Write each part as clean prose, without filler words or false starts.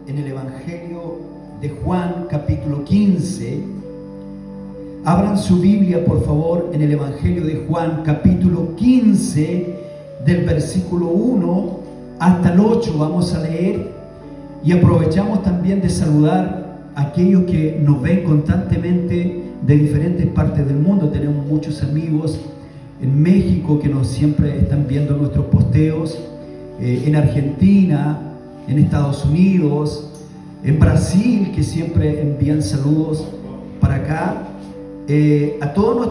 en el Evangelio de Juan, capítulo 15. Abran su Biblia, por favor, en el Evangelio de Juan, capítulo 15, del versículo 1 hasta el 8. Vamos a leer y aprovechamos también de saludar a aquellos que nos ven constantemente de diferentes partes del mundo. Tenemos muchos amigos en México que nos siempre están viendo nuestros posteos, en Argentina, en Estados Unidos, en Brasil, que siempre envían saludos para acá. A todos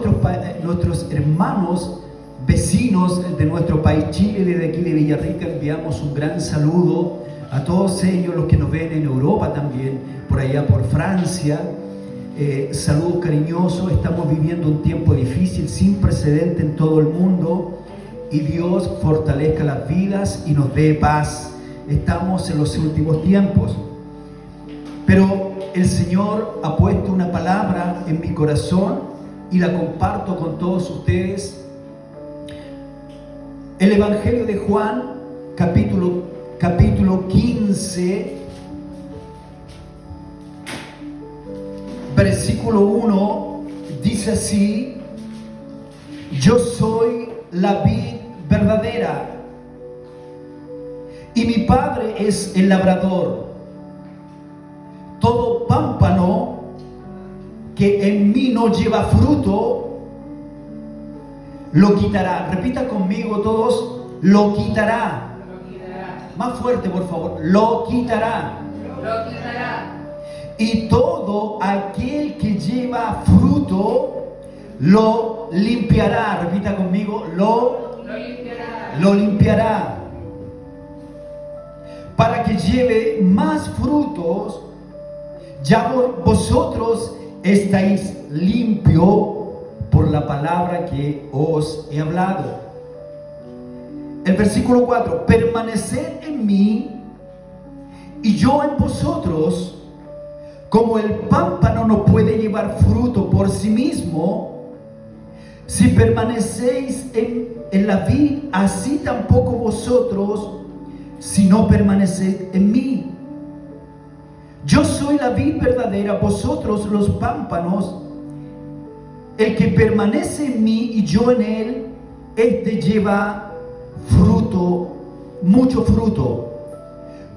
nuestros hermanos vecinos de nuestro país Chile, desde aquí de Villarrica, enviamos un gran saludo a todos ellos, los que nos ven en Europa también, por allá por Francia. Saludos cariñosos. Estamos viviendo un tiempo difícil, sin precedente en todo el mundo, y Dios fortalezca las vidas y nos dé paz. Estamos en los últimos tiempos, pero el Señor ha puesto una palabra en mi corazón y la comparto con todos ustedes. El Evangelio de Juan, capítulo 15, versículo 1, dice así: yo soy la vid verdadera y mi Padre es el labrador. Todo pámpano que en mí no lleva fruto, lo quitará. Repita conmigo todos: lo quitará. Lo quitará. Más fuerte, por favor: lo quitará. Lo quitará. Y todo aquel que lleva fruto, lo limpiará. Repita conmigo: lo limpiará. Lo limpiará. Para que lleve más frutos. Ya vosotros estáis limpios por la palabra que os he hablado. El versículo 4: permaneced en mí y yo en vosotros. Como el pámpano no puede llevar fruto por sí mismo, si permanecéis en la vid, así tampoco vosotros, si no permanecéis en mí. Yo soy la vid verdadera, vosotros los pámpanos. El que permanece en mí y yo en él, este lleva fruto, mucho fruto.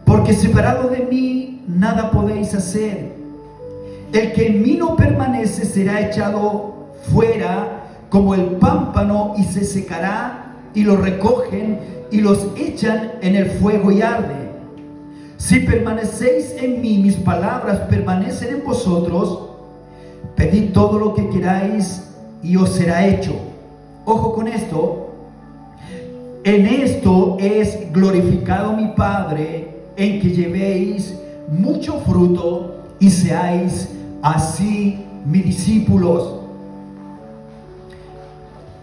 Porque separado de mí nada podéis hacer. El que en mí no permanece será echado fuera como el pámpano y se secará, y lo recogen y los echan en el fuego y arde. Si permanecéis en mí, mis palabras permanecen en vosotros, pedid todo lo que queráis y os será hecho. Ojo con esto: en esto es glorificado mi Padre, en que llevéis mucho fruto y seáis así mis discípulos.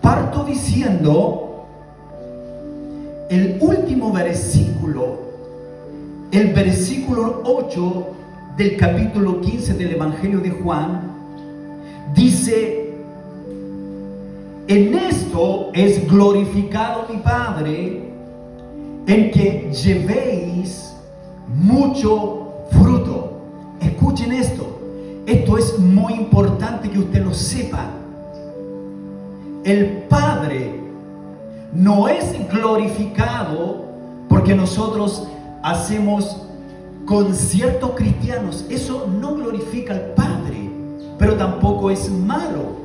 Parto diciendo el último versículo, el versículo 8 del capítulo 15 del Evangelio de Juan. Dice: en esto es glorificado mi Padre, en que llevéis mucho fruto. Escuchen esto. Esto es muy importante que usted lo sepa. El Padre no es glorificado porque nosotros hacemos conciertos cristianos. Eso no glorifica al Padre, pero tampoco es malo.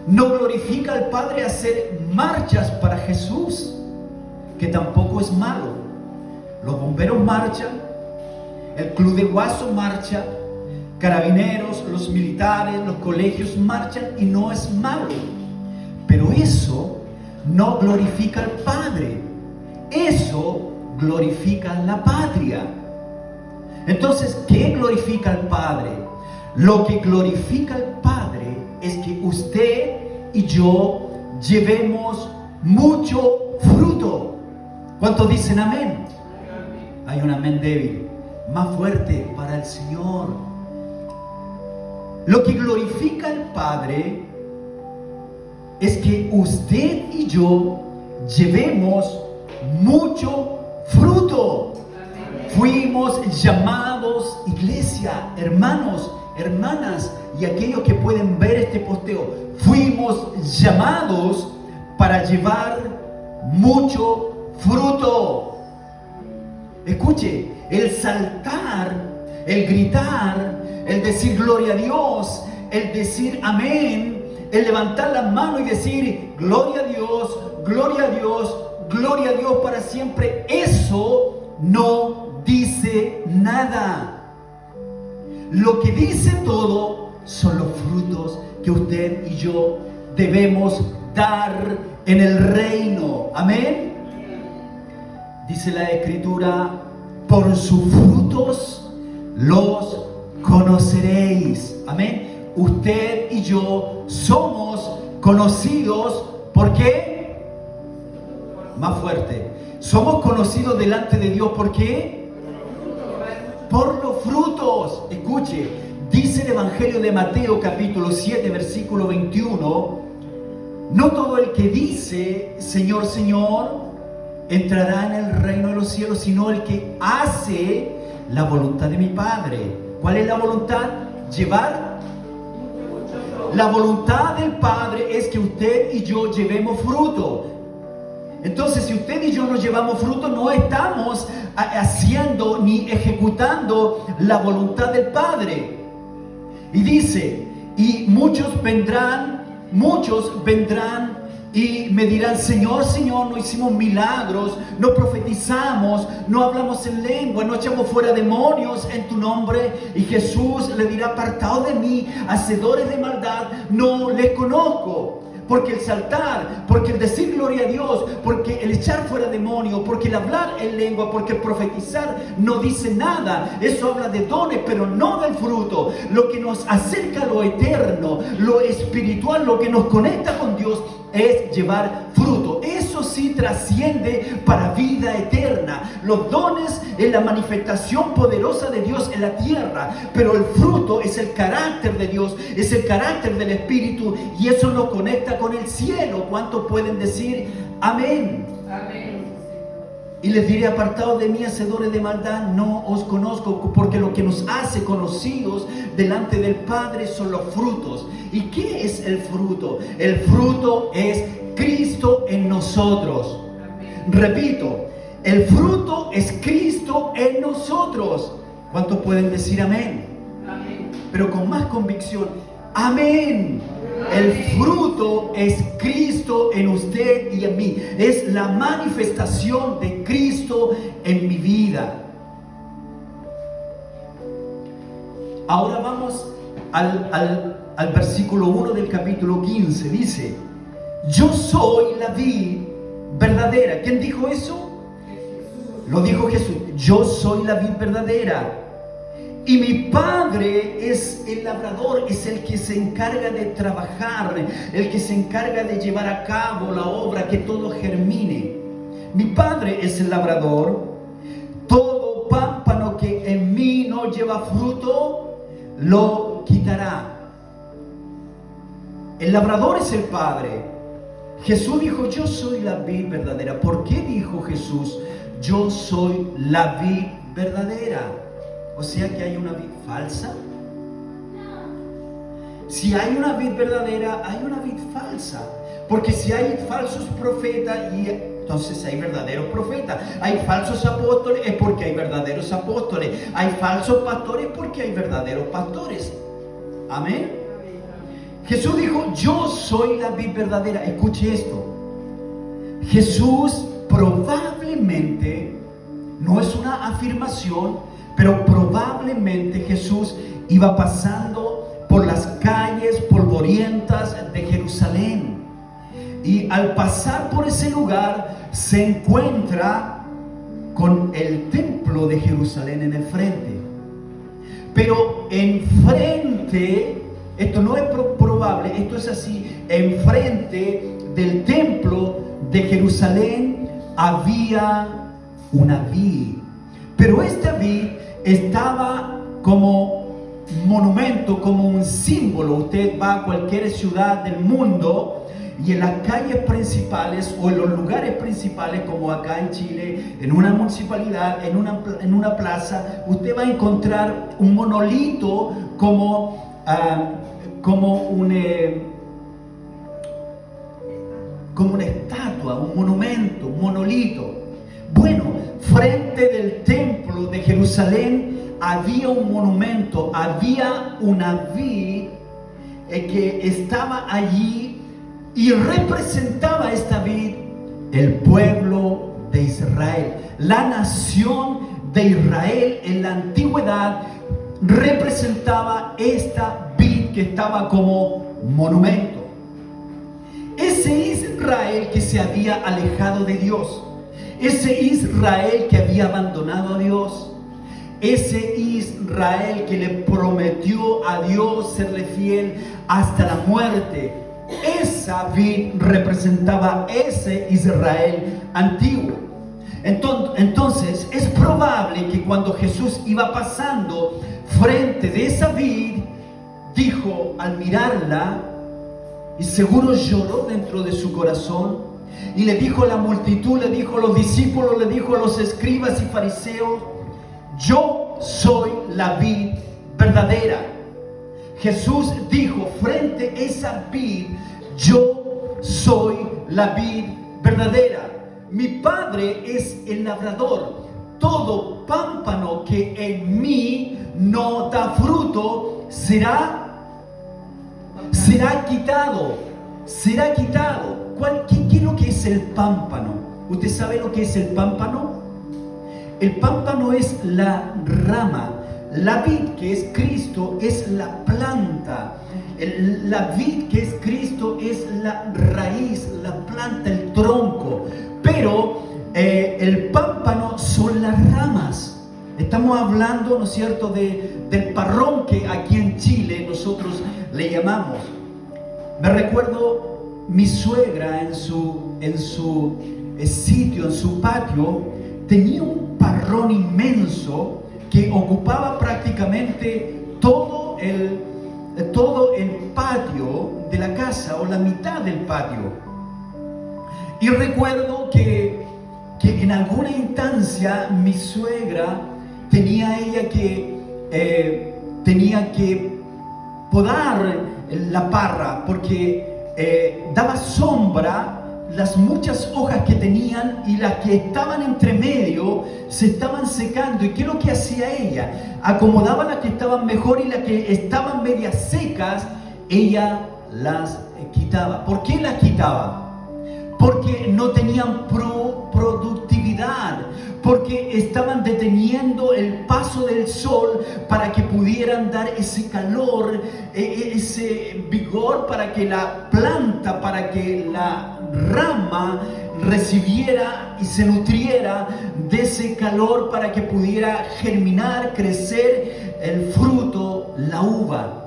No glorifica al Padre hacer marchas para Jesús, que tampoco es malo. Los bomberos marchan, el club de Guaso marcha, carabineros, los militares, los colegios marchan, y no es malo. Pero eso no glorifica al Padre. Eso glorifica la patria. Entonces, ¿qué glorifica al Padre? Lo que glorifica al Padre es que usted y yo llevemos mucho fruto. ¿Cuántos dicen amén? Hay un amén débil. Más fuerte para el Señor. Lo que glorifica al Padre es que usted y yo llevemos mucho fruto. fuimos llamados, iglesia, hermanos, hermanas y aquellos que pueden ver este posteo, fuimos llamados para llevar mucho fruto. Escuche, el saltar, el gritar, el decir gloria a Dios, el decir amén, el levantar la mano y decir gloria a Dios, gloria a Dios, gloria a Dios para siempre, eso no dice nada. Lo que dice todo son los frutos que usted y yo debemos dar en el reino. Amén. Dice la Escritura, por sus frutos los conoceréis. Amén. Usted y yo somos conocidos. ¿Por qué? Más fuerte. Somos conocidos delante de Dios. ¿Por qué? Por los frutos. Escuche, dice el Evangelio de Mateo capítulo 7 versículo 21, no todo el que dice Señor, Señor entrará en el reino de los cielos, sino el que hace la voluntad de mi Padre. ¿Cuál es la voluntad? Llevar. La voluntad del Padre es que usted y yo llevemos fruto. Entonces, si usted y yo no llevamos fruto, no estamos haciendo ni ejecutando la voluntad del Padre. Y dice, y muchos vendrán y me dirán, Señor, Señor, no hicimos milagros, no profetizamos, no hablamos en lengua, no echamos fuera demonios en tu nombre. Y Jesús le dirá, apartados de mí, hacedores de maldad, no les conozco. Porque el saltar, porque el decir gloria a Dios, porque el echar fuera demonios, porque el hablar en lengua, porque el profetizar no dice nada. Eso habla de dones, pero no del fruto. Lo que nos acerca a lo eterno, lo espiritual, lo que nos conecta con Dios es llevar fruto. Eso sí trasciende para vida eterna. Los dones es la manifestación poderosa de Dios en la tierra, pero el fruto es el carácter de Dios, es el carácter del Espíritu, y eso nos conecta con el cielo. ¿Cuántos pueden decir amén? Amén. Y les diré, apartados de mí, hacedores de maldad, no os conozco, porque lo que nos hace conocidos delante del Padre son los frutos. ¿Y qué es el fruto? El fruto es Cristo en nosotros. Repito, el fruto es Cristo en nosotros. ¿Cuántos pueden decir amén? Amén. Pero con más convicción, amén. El fruto es Cristo en usted y en mí. Es la manifestación de Cristo en mi vida. Ahora vamos al versículo 1 del capítulo 15. Dice, yo soy la vid verdadera. ¿Quién dijo eso? Lo dijo Jesús. Yo soy la vid verdadera. Y mi Padre es el labrador, es el que se encarga de trabajar, el que se encarga de llevar a cabo la obra, que todo germine. Mi Padre es el labrador. Todo pámpano que en mí no lleva fruto, lo quitará. El labrador es el Padre. Jesús dijo, yo soy la vid verdadera. ¿Por qué dijo Jesús, yo soy la vid verdadera? O sea que hay una vid falsa. Si hay una vid verdadera, hay una vid falsa. Porque si hay falsos profetas, entonces hay verdaderos profetas. Hay falsos apóstoles, es porque hay verdaderos apóstoles. Hay falsos pastores, porque hay verdaderos pastores. Amén. Jesús dijo, yo soy la vid verdadera. Escuche esto. Jesús probablemente, no es una afirmación, pero probablemente Jesús iba pasando por las calles polvorientas de Jerusalén. Y al pasar por ese lugar se encuentra con el templo de Jerusalén en el frente. Pero enfrente, esto no es probable, esto es así, enfrente del templo de Jerusalén había una vid. Pero esta vid estaba como monumento, como un símbolo. Usted va a cualquier ciudad del mundo y en las calles principales o en los lugares principales, como acá en Chile, en una municipalidad, en una plaza, usted va a encontrar un monolito como una estatua, un monumento, un monolito. Bueno, frente del templo de Jerusalén había un monumento, había una vid que estaba allí y representaba esta vid el pueblo de Israel. La nación de Israel en la antigüedad representaba esta vid que estaba como monumento. Ese Israel que se había alejado de Dios, ese Israel que había abandonado a Dios, ese Israel que le prometió a Dios serle fiel hasta la muerte, esa vid representaba ese Israel antiguo. Entonces es probable que cuando Jesús iba pasando frente de esa vid, dijo al mirarla, y seguro lloró dentro de su corazón, y le dijo a la multitud, le dijo a los discípulos, le dijo a los escribas y fariseos: yo soy la vid verdadera. Jesús dijo frente a esa vid: yo soy la vid verdadera. Mi Padre es el labrador. Todo pámpano que en mí no da fruto será quitado. ¿Qué es lo que es el pámpano? ¿Usted sabe lo que es el pámpano? El pámpano es la rama. La vid que es Cristo es la planta. La vid que es Cristo es la raíz, la planta, el tronco. Pero el pámpano son las ramas. Estamos hablando, ¿no es cierto?, del parrón que aquí en Chile nosotros le llamamos. Me recuerdo mi suegra en su sitio, en su patio, tenía un parrón inmenso que ocupaba prácticamente todo el patio de la casa, o la mitad del patio. Y recuerdo que en alguna instancia mi suegra tenía que podar la parra, porque daba sombra las muchas hojas que tenían, y las que estaban entre medio se estaban secando. ¿Y qué es lo que hacía ella? Acomodaba las que estaban mejor, y las que estaban medias secas ella las quitaba. ¿Por qué las quitaba? Porque no tenían productividad, porque estaban deteniendo el paso del sol para que pudieran dar ese calor, ese vigor, para que la planta, para que la rama recibiera y se nutriera de ese calor, para que pudiera germinar, crecer el fruto, la uva.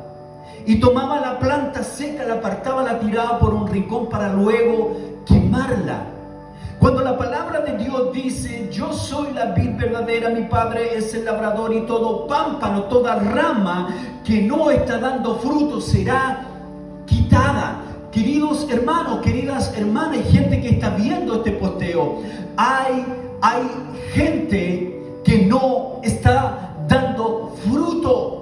Y tomaba la planta seca, la apartaba, la tiraba por un rincón para luego quemarla. Cuando la palabra de Dios dice: yo soy la vid verdadera, mi Padre es el labrador, y todo pámpano, toda rama que no está dando fruto será quitada. Queridos hermanos, queridas hermanas, y gente que está viendo este posteo, hay gente que no está dando fruto.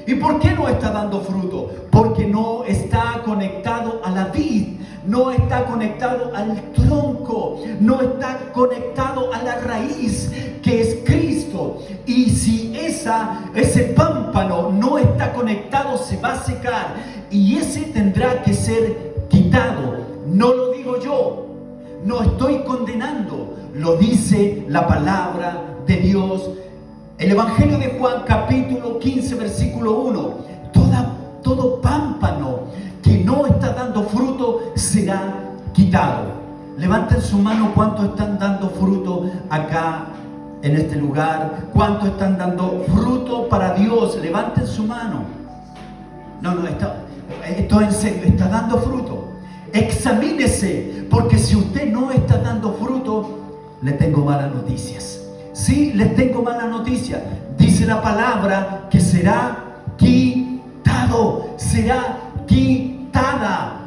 ¿Y por qué no está dando fruto? Porque no está conectado a la vid, no está conectado al tronco, no está conectado a la raíz, que es Cristo. Y si ese pámpano no está conectado, se va a secar, y ese tendrá que ser quitado. No lo digo yo, no estoy condenando, lo dice la palabra de Dios. El Evangelio de Juan, capítulo 15, versículo 1. Todo pámpano que no está dando fruto será quitado. Levanten su mano, ¿cuántos están dando fruto acá en este lugar? ¿Cuántos están dando fruto para Dios? Levanten su mano. No, esto en serio, está dando fruto. Examínese, porque si usted no está dando fruto, le tengo malas noticias. Sí, les tengo mala noticia. Dice la palabra que será quitado, será quitada.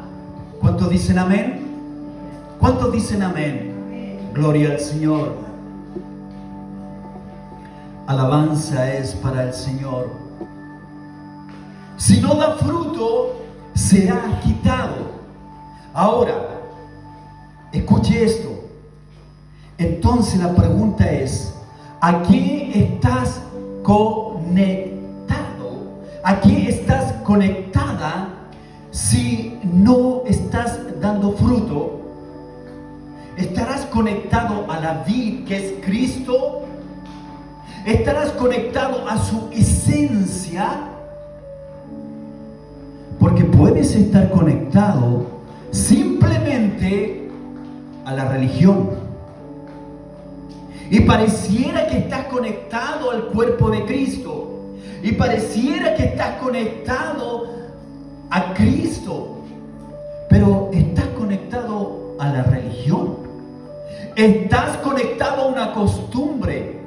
¿Cuántos dicen amén? ¿Cuántos dicen amén? Gloria al Señor. Alabanza es para el Señor. Si no da fruto, será quitado. Ahora, escuche esto. Entonces la pregunta es, ¿a qué estás conectado? ¿A qué estás conectada si no estás dando fruto? ¿Estarás conectado a la vid que es Cristo? ¿Estarás conectado a su esencia? Porque puedes estar conectado simplemente a la religión. Y pareciera que estás conectado al cuerpo de Cristo. Y pareciera que estás conectado a Cristo. Pero estás conectado a la religión. Estás conectado a una costumbre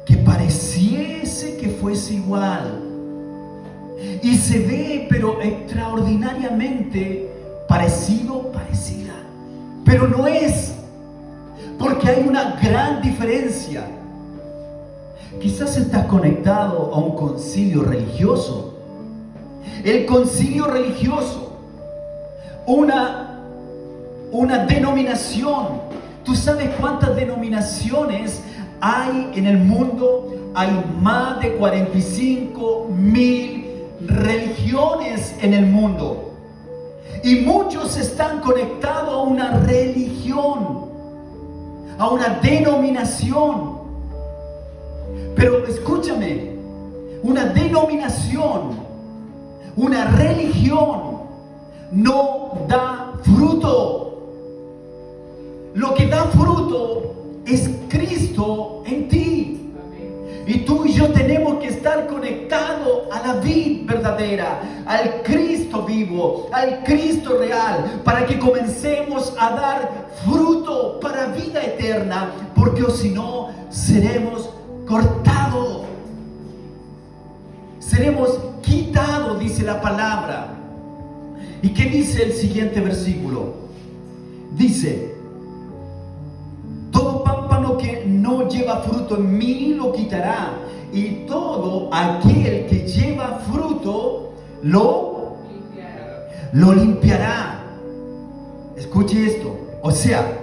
que pareciese que fuese igual. Y se ve, pero extraordinariamente parecida. Pero no es. Porque hay una gran diferencia. Quizás estás conectado a un concilio religioso. El concilio religioso, una denominación. ¿Tú sabes cuántas denominaciones hay en el mundo? Hay más de 45,000 religiones en el mundo. Y muchos están conectados a una religión, a una denominación. Pero escúchame, una denominación, una religión no da fruto. Lo que da fruto es Cristo en ti. Y tú y yo tenemos que estar conectados a la vid verdadera, al Cristo vivo, al Cristo real, para que comencemos a dar fruto para vida eterna, porque o si no, seremos cortados, seremos quitados, dice la palabra. ¿Y qué dice el siguiente versículo? Dice: todo pámpano que no lleva fruto en mí lo quitará, y todo aquel que lleva fruto lo limpiará. Escuche esto. O sea,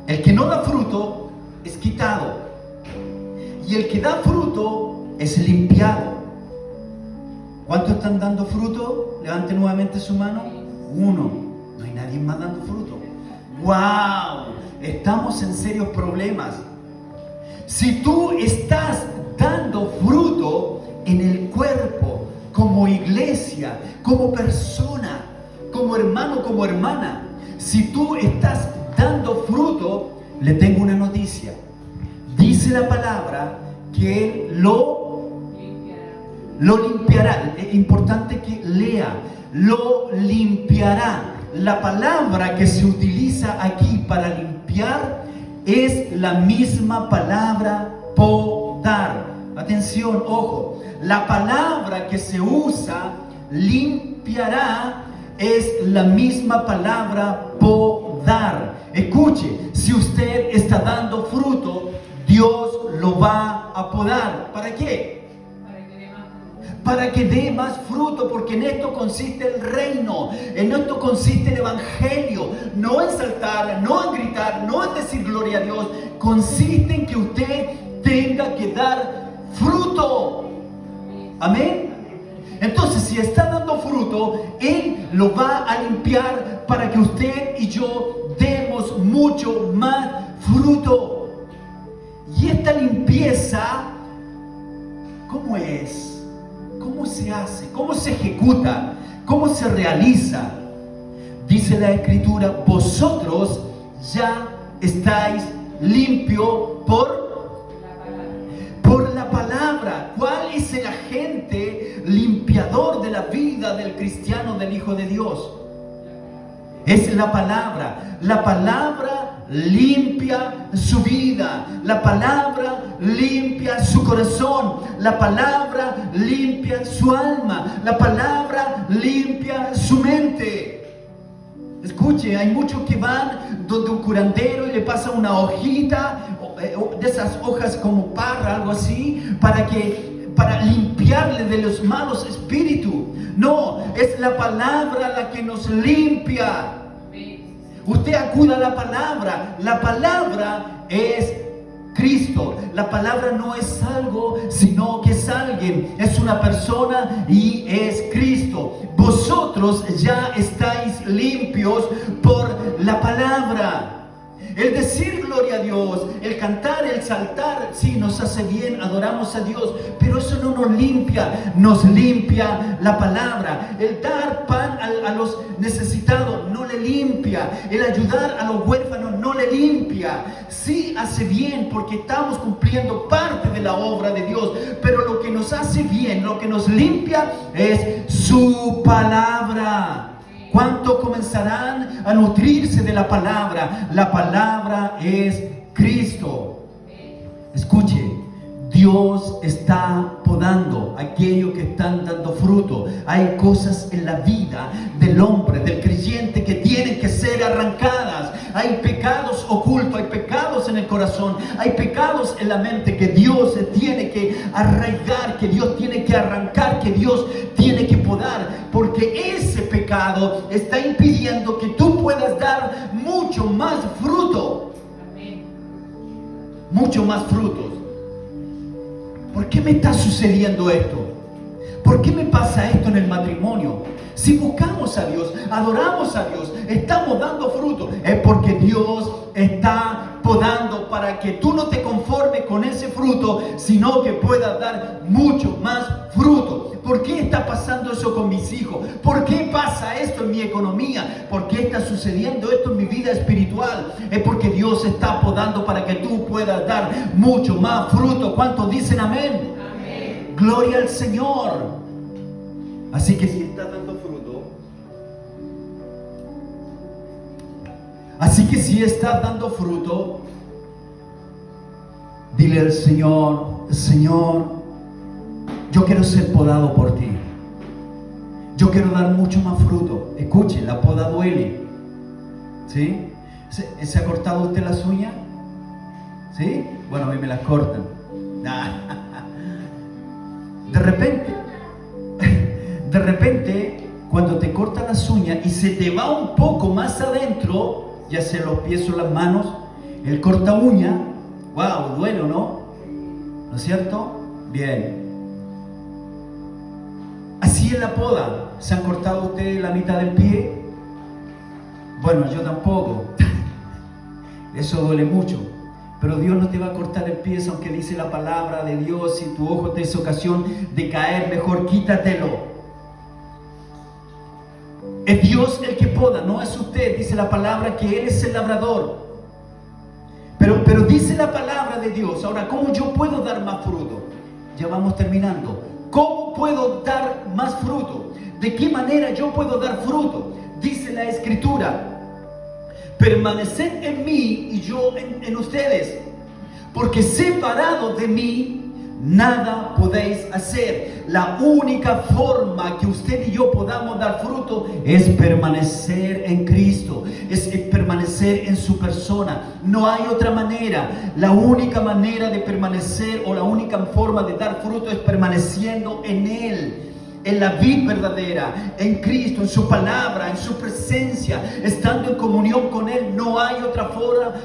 el que no da fruto es quitado, y el que da fruto es limpiado. ¿Cuántos están dando fruto? Levante nuevamente su mano. 1. No hay nadie más dando fruto. ¡Wow! Estamos en serios problemas. Si tú estás dando fruto en el cuerpo, como iglesia, como persona, como hermano, como hermana, si tú estás dando fruto, le tengo una noticia. Dice la palabra que Él lo limpiará. Es importante que lea. Lo limpiará. La palabra que se utiliza aquí para limpiar es la misma palabra podar. Atención, ojo. La palabra que se usa, limpiará, es la misma palabra podar. Escuche, si usted está dando fruto, Dios lo va a podar. ¿Para qué? Para que dé más fruto, porque en esto consiste el reino, en esto consiste el evangelio. No en saltar, no en gritar, no en decir gloria a Dios. Consiste en que usted tenga que dar fruto. Amén. Entonces, si está dando fruto, Él lo va a limpiar para que usted y yo demos mucho más fruto. Y esta limpieza, ¿cómo es? ¿Cómo se hace? ¿Cómo se ejecuta? ¿Cómo se realiza? Dice la Escritura: vosotros ya estáis limpios por la palabra. ¿Cuál es el agente limpiador de la vida del cristiano, del Hijo de Dios? Es la palabra. La palabra limpia su vida. La palabra limpia su corazón. La palabra limpia su alma. La palabra limpia su mente. Escuche, hay muchos que van donde un curandero y le pasa una hojita, de esas hojas como parra, algo así, para limpiarle de los malos espíritus. No, es la palabra la que nos limpia. Usted acuda a la palabra. La palabra es Cristo. La palabra no es algo, sino que es alguien. Es una persona y es Cristo. Vosotros ya estáis limpios por la palabra. El decir gloria a Dios, el cantar, el saltar, sí, nos hace bien, adoramos a Dios, pero eso no nos limpia la palabra. El dar pan a los necesitados no le limpia. El ayudar a los huérfanos no le limpia. Sí hace bien porque estamos cumpliendo parte de la obra de Dios, pero lo que nos hace bien, lo que nos limpia es su palabra. ¿Cuánto comenzarán a nutrirse de la palabra? La palabra es Cristo. Escuche, Dios está podando aquello que están dando fruto. Hay cosas en la vida del hombre, del creyente, que tienen que ser arrancadas. Hay pecados ocultos, hay pecados en el corazón, hay pecados en la mente que Dios tiene que arraigar, que Dios tiene que arrancar, que Dios tiene que podar, porque ese pecado está impidiendo que tú puedas dar mucho más fruto. Mucho más frutos. ¿Por qué me está sucediendo esto? ¿Por qué me pasa esto en el matrimonio? Si buscamos a Dios, adoramos a Dios, estamos dando fruto, es porque Dios está podando para que tú no te conformes con ese fruto, sino que puedas dar mucho más fruto. ¿Por qué está pasando eso con mis hijos? ¿Por qué pasa esto en mi economía? ¿Por qué está sucediendo esto en mi vida espiritual? Es porque Dios está podando para que tú puedas dar mucho más fruto. ¿Cuántos dicen amén? Amén. Gloria al Señor. Así que si estás dando fruto, dile al Señor: Señor, yo quiero ser podado por ti. Yo quiero dar mucho más fruto. Escuche, la poda duele. ¿Sí? ¿Se ha cortado usted las uñas? ¿Sí? Bueno, a mí me las cortan. De repente, cuando te cortan las uñas y se te va un poco más adentro, ya sea los pies o las manos, el corta uña, wow, duele, ¿no? ¿No es cierto? Bien. Así es la poda. ¿Se han cortado ustedes la mitad del pie? Bueno, yo tampoco. Eso duele mucho. Pero Dios no te va a cortar el pie, aunque dice la palabra de Dios: si tu ojo te es ocasión de caer, mejor quítatelo. Es Dios el que poda, no es usted. Dice la palabra que Él es el labrador. Pero dice la palabra de Dios. Ahora, ¿cómo yo puedo dar más fruto? Ya vamos terminando. ¿Cómo puedo dar más fruto? ¿De qué manera yo puedo dar fruto? Dice la Escritura: permaneced en mí y yo en ustedes, porque separados de mí nada podéis hacer. La única forma que usted y yo podamos dar fruto es permanecer en Cristo, es permanecer en su persona. No hay otra manera. La única manera de permanecer, o la única forma de dar fruto, es permaneciendo en Él, en la vid verdadera, en Cristo, en su palabra, en su presencia, estando en comunión con Él. No hay otra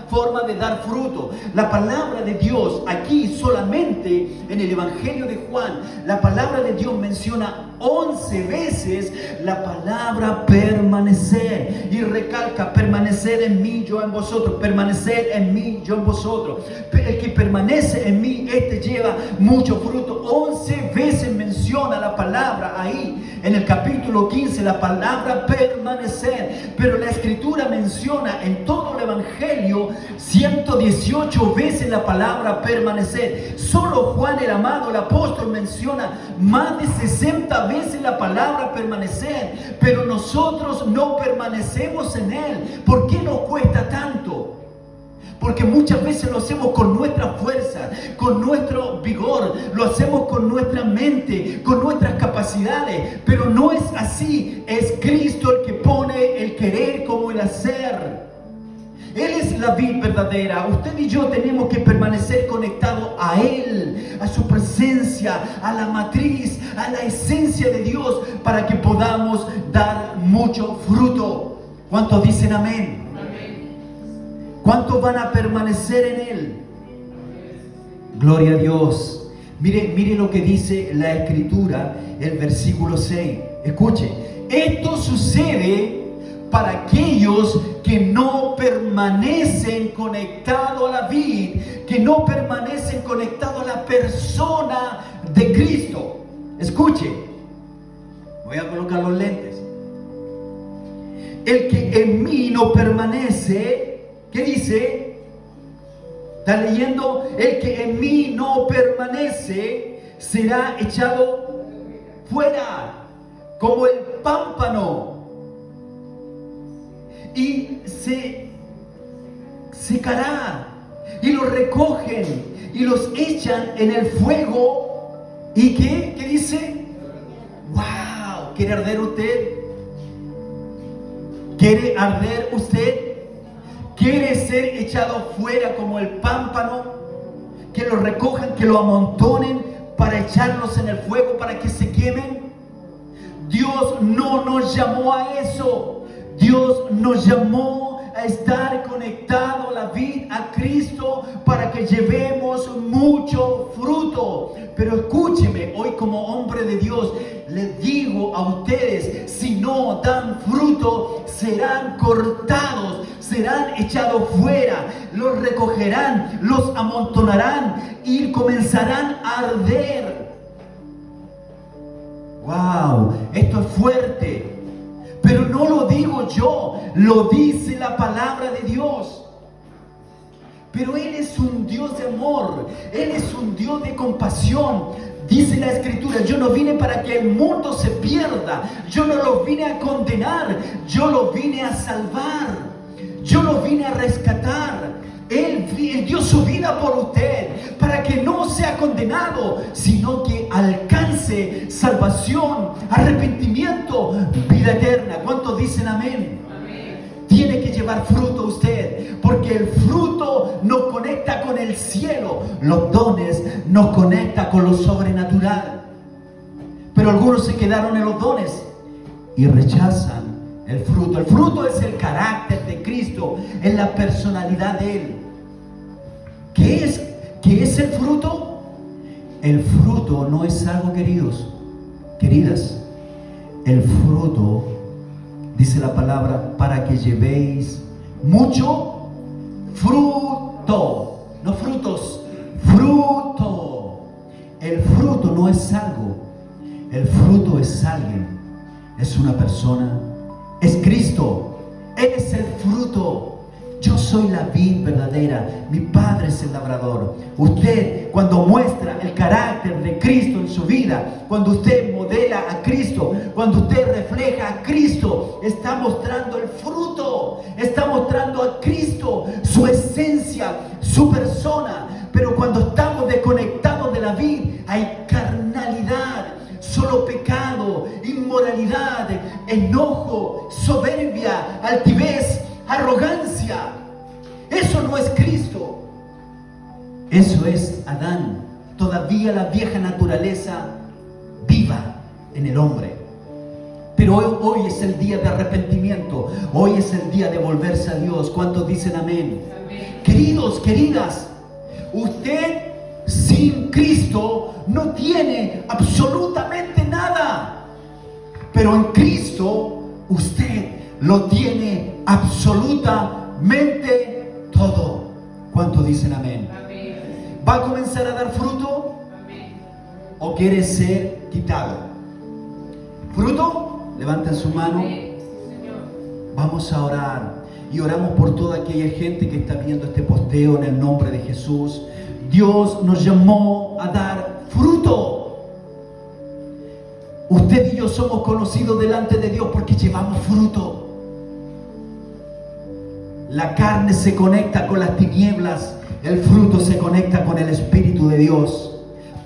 forma de dar fruto. La palabra de Dios, aquí solamente en el Evangelio de Juan, la palabra de Dios menciona 11 veces la palabra permanecer, y recalca: permanecer en mí, yo en vosotros, permanecer en mí, yo en vosotros. El que permanece en mí, este lleva mucho fruto. 11 veces menciona la palabra ahí en el capítulo 15, la palabra permanecer. Pero la Escritura menciona en todo el Evangelio 118 veces la palabra permanecer. Solo Juan el amado, el apóstol, menciona más de 60 veces la palabra permanecer. Pero nosotros no permanecemos en Él. ¿Por qué nos cuesta tanto? Porque muchas veces lo hacemos con nuestra fuerza, con nuestro vigor, lo hacemos con nuestra mente, con nuestras capacidades. Pero no es así. Es Cristo el que pone el querer como el hacer. Él es la vid verdadera. Usted y yo tenemos que permanecer conectados a Él, a su presencia, a la matriz, a la esencia de Dios, para que podamos dar mucho fruto. ¿Cuántos dicen amén? ¿Cuántos van a permanecer en Él? Gloria a Dios. Mire lo que dice la Escritura, el versículo 6. Escuche, esto sucede para aquellos que no permanecen conectados a la vid, que no permanecen conectados a la persona de Cristo. Escuche, voy a colocar los lentes. El que en mí no permanece, ¿qué dice? ¿Está leyendo? El que en mí no permanece será echado fuera como el pámpano y se secará, y los recogen y los echan en el fuego. ¿Y qué? ¿Qué dice? ¡Wow! ¿Quiere arder usted? ¿Quiere arder usted? ¿Quiere ser echado fuera como el pámpano? Que lo recojan, que lo amontonen para echarlos en el fuego para que se quemen. Dios no nos llamó a eso. Dios nos llamó a estar conectados a la vid, a Cristo, para que llevemos mucho fruto. Pero escúcheme, hoy como hombre de Dios, les digo a ustedes, si no dan fruto, serán cortados, serán echados fuera, los recogerán, los amontonarán y comenzarán a arder. ¡Wow! Esto es fuerte. Pero no lo digo yo, lo dice la palabra de Dios. Pero Él es un Dios de amor, Él es un Dios de compasión. Dice la Escritura, yo no vine para que el mundo se pierda, yo no lo vine a condenar, yo lo vine a salvar, yo lo vine a rescatar. Él dio su vida por usted para que no sea condenado, sino que alcance salvación, arrepentimiento, vida eterna. ¿Cuántos dicen amén? Amén. Tiene que llevar fruto usted, porque el fruto nos conecta con el cielo, los dones nos conecta con lo sobrenatural. Pero algunos se quedaron en los dones y rechazan el fruto. El fruto es el carácter de Cristo, es la personalidad de Él. ¿Qué es el fruto? El fruto no es algo, queridas. El fruto, dice la palabra, para que llevéis mucho fruto. No frutos, fruto. El fruto no es algo. El fruto es alguien. Es una persona. Es Cristo. Él es el fruto. Yo soy la vid verdadera, mi Padre es el labrador. Usted, cuando muestra el carácter de Cristo en su vida, cuando usted modela a Cristo, cuando usted refleja a Cristo, está mostrando el fruto, está mostrando a Cristo, su esencia, su persona. Pero cuando estamos desconectados de la vid, hay carnalidad, solo pecado, inmoralidad, enojo, soberbia, altivez, arrogancia. Eso no es Cristo. Eso es Adán. Todavía la vieja naturaleza viva en el hombre. Pero hoy es el día de arrepentimiento. Hoy es el día de volverse a Dios. ¿Cuántos dicen amén? Amén. Queridos, queridas, usted sin Cristo no tiene absolutamente nada. Pero en Cristo usted lo tiene absolutamente todo. ¿Cuántos dicen amén? Amén. ¿Va a comenzar a dar fruto? Amén. ¿O quiere ser quitado? ¿Fruto? Levanten su mano. Amén. Vamos a orar. Y oramos por toda aquella gente que está viendo este posteo en el nombre de Jesús. Dios nos llamó a dar fruto. Usted y yo somos conocidos delante de Dios porque llevamos fruto. la carne se conecta con las tinieblas, el fruto se conecta con el Espíritu de Dios.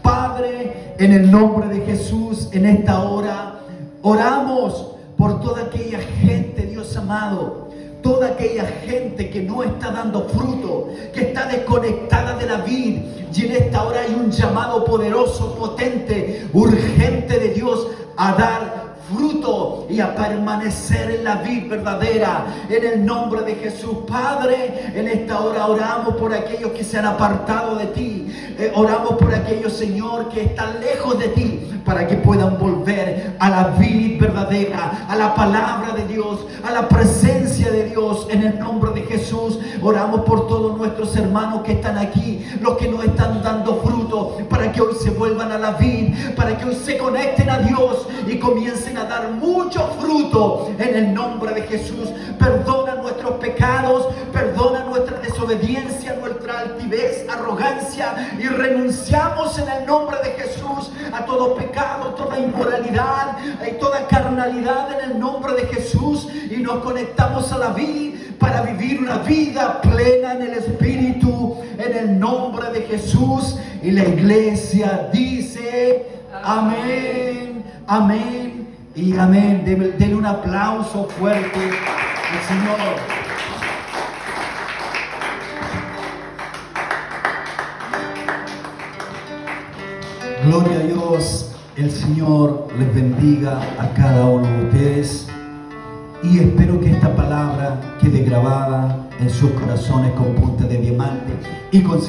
Padre, en el nombre de Jesús, en esta hora, oramos por toda aquella gente, Dios amado, toda aquella gente que no está dando fruto, que está desconectada de la vid. Y en esta hora hay un llamado poderoso, potente, urgente de Dios a dar fruto y a permanecer en la vid verdadera, en el nombre de Jesús. Padre, en esta hora oramos por aquellos que se han apartado de ti, oramos por aquellos, Señor, que están lejos de ti, para que puedan volver a la vid verdadera, a la palabra de Dios, a la presencia de Dios, en el nombre de Jesús. Oramos por todos nuestros hermanos que están aquí, los que no están dando fruto, para que hoy se vuelvan a la vid, para que hoy se conecten a Dios y comiencen a dar mucho fruto en el nombre de Jesús. Perdona nuestros pecados, perdona nuestra desobediencia, nuestra altivez, arrogancia, y renunciamos en el nombre de Jesús a todo pecado, toda inmoralidad y toda carnalidad en el nombre de Jesús, y nos conectamos a la vid para vivir una vida plena en el Espíritu, en el nombre de Jesús. Y la iglesia dice amén, amén y amén. Denle un aplauso fuerte al Señor. Gloria a Dios. El Señor les bendiga a cada uno de ustedes, y espero que esta palabra quede grabada en sus corazones con punta de diamante y con